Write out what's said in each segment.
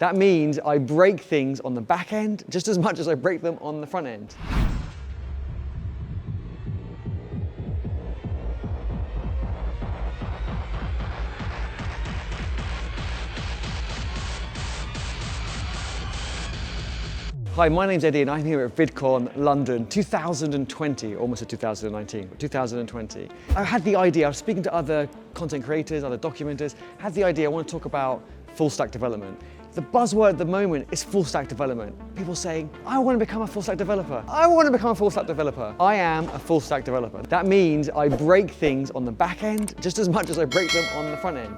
That means I break things on the back end just as much as I break them on the front end. Hi, my name's Eddie and I'm here at VidCon London 2020, almost at 2019, but 2020. I had the idea, I was speaking to other content creators, other documenters, had the idea I want to talk about full stack development. The buzzword at the moment is full stack development. People saying, I want to become a full stack developer. I want to become a full stack developer. I am a full stack developer. That means I break things on the back end just as much as I break them on the front end.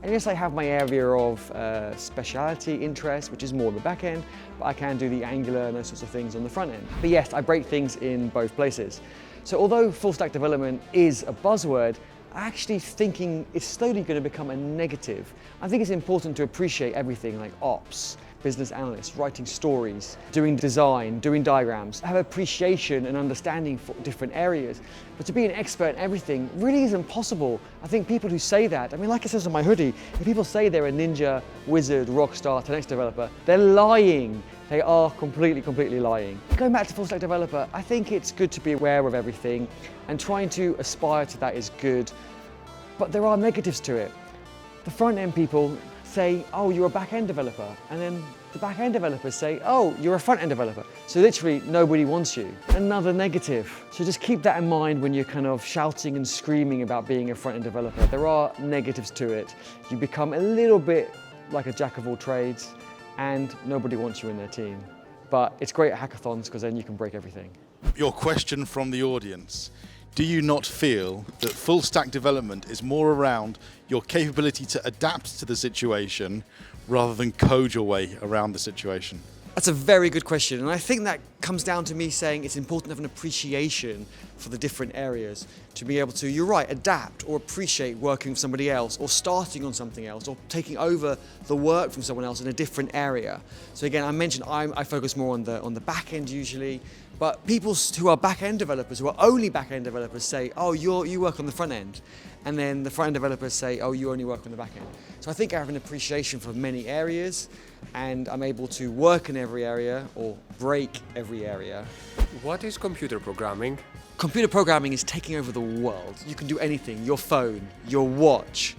And yes, I have my area of speciality, interest, which is more the back end, but I can do the Angular and those sorts of things on the front end. But yes, I break things in both places. So although full stack development is a buzzword, I'm actually thinking it's slowly going to become a negative. I think it's important to appreciate everything like ops, business analysts, writing stories, doing design, doing diagrams, have appreciation and understanding for different areas. But to be an expert in everything really isn't possible. I think people who say that, I mean, like it says on my hoodie, if people say they're a ninja, wizard, rockstar, 10x developer, they're lying. They are completely lying. Going back to full stack developer, I think it's good to be aware of everything and trying to aspire to that is good, but there are negatives to it. The front end people say, oh, you're a back-end developer. And then the back-end developers say, oh, you're a front-end developer. So literally nobody wants you. Another negative. So just keep that in mind when you're kind of shouting and screaming about being a front-end developer. There are negatives to it. You become a little bit like a jack of all trades and nobody wants you in their team. But it's great at hackathons because then you can break everything. Your question from the audience. Do you not feel that full stack development is more around your capability to adapt to the situation rather than code your way around the situation? That's a very good question, and I think that comes down to me saying it's important to have an appreciation for the different areas, to be able to, you're right, adapt or appreciate working with somebody else or starting on something else or taking over the work from someone else in a different area. So again, I mentioned I focus more on the back end usually, but people who are back-end developers, who are only back-end developers say, oh, you work on the front end. And then the front-end developers say, oh, you only work on the back end. So I think I have an appreciation for many areas and I'm able to work in every area or break every area. What is computer programming? Computer programming is taking over the world. You can do anything, your phone, your watch.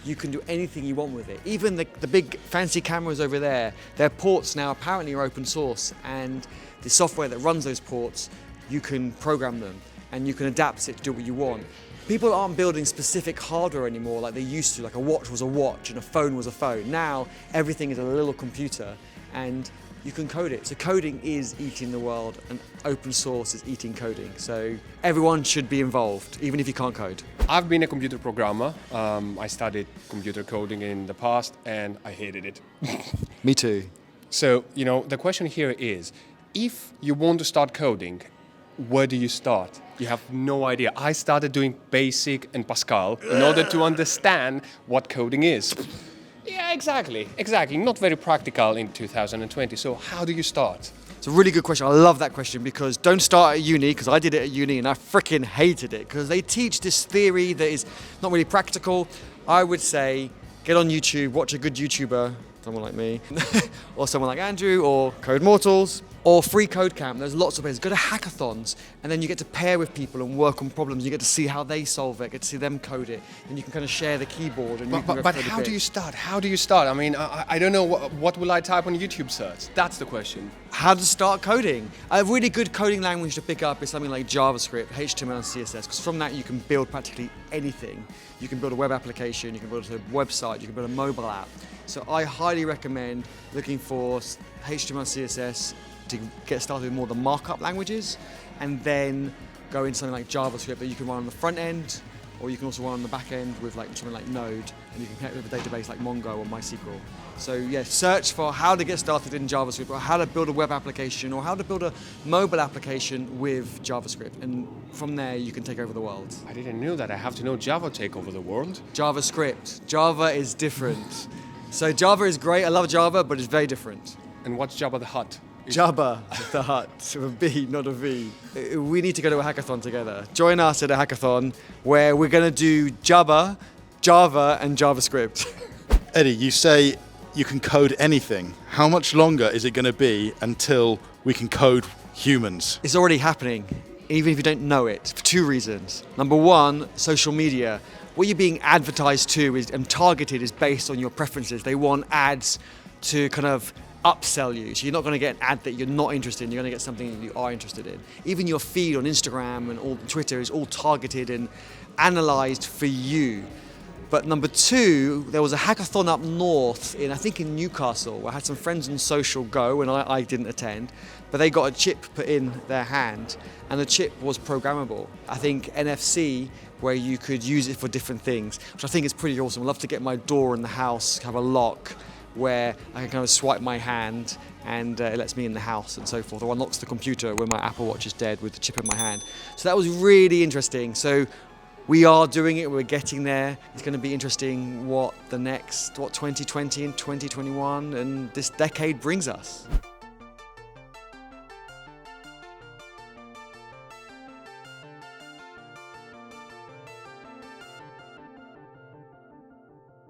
You can do anything you want with it. Even the big fancy cameras over there, their ports now apparently are open source, and the software that runs those ports, you can program them and you can adapt it to do what you want. People aren't building specific hardware anymore like they used to, like a watch was a watch and a phone was a phone. Now everything is a little computer and you can code it. So coding is eating the world and open source is eating coding. So everyone should be involved, even if you can't code. I've been a computer programmer. I studied computer coding in the past and I hated it. Me too. So, the question here is, if you want to start coding, where do you start? You have no idea. I started doing BASIC and Pascal in order to understand what coding is. Yeah, exactly. Not very practical in 2020. So how do you start? It's a really good question. I love that question because don't start at uni, because I did it at uni and I freaking hated it because they teach this theory that is not really practical. I would say get on YouTube, watch a good YouTuber, someone like me, or someone like Andrew, or Code Mortals, or Free Code Camp. There's lots of places. Go to hackathons, and then you get to pair with people and work on problems. You get to see how they solve it, get to see them code it, and you can kind of share the keyboard. And But how do you start? How do you start? I mean, I don't know. What will I type on YouTube search? That's the question. How to start coding. A really good coding language to pick up is something like JavaScript, HTML, and CSS, because from that you can build practically anything. You can build a web application, you can build a website, you can build a mobile app. So I highly recommend looking for HTML, CSS to get started with more of the markup languages, and then go into something like JavaScript that you can run on the front end, or you can also run on the back end with something like Node, and you can connect with a database like Mongo or MySQL. So yeah, search for how to get started in JavaScript, or how to build a web application, or how to build a mobile application with JavaScript, and from there you can take over the world. I didn't know that. I have to know Java take over the world. JavaScript. Java is different. So Java is great, I love Java, but it's very different. And what's Java the Hutt? Jabba the Hutt, with a B, not a V. We need to go to a hackathon together. Join us at a hackathon where we're going to do Java, and JavaScript. Eddie, you say you can code anything, how much longer is it going to be until we can code humans? It's already happening, even if you don't know it, for two reasons. Number one, social media. What you're being advertised to is, and targeted is based on your preferences. They want ads to kind of upsell you. So you're not going to get an ad that you're not interested in, you're going to get something that you are interested in. Even your feed on Instagram and all Twitter is all targeted and analyzed for you. But number two, there was a hackathon up north I think in Newcastle, where I had some friends on social go, and I didn't attend, but they got a chip put in their hand, and the chip was programmable. I think NFC, where you could use it for different things, which I think is pretty awesome. I'd love to get my door in the house, have a lock, where I can kind of swipe my hand and it lets me in the house and so forth, or unlocks the computer when my Apple Watch is dead with the chip in my hand. So that was really interesting. So we are doing it, we're getting there. It's going to be interesting what 2020 and 2021 and this decade brings us.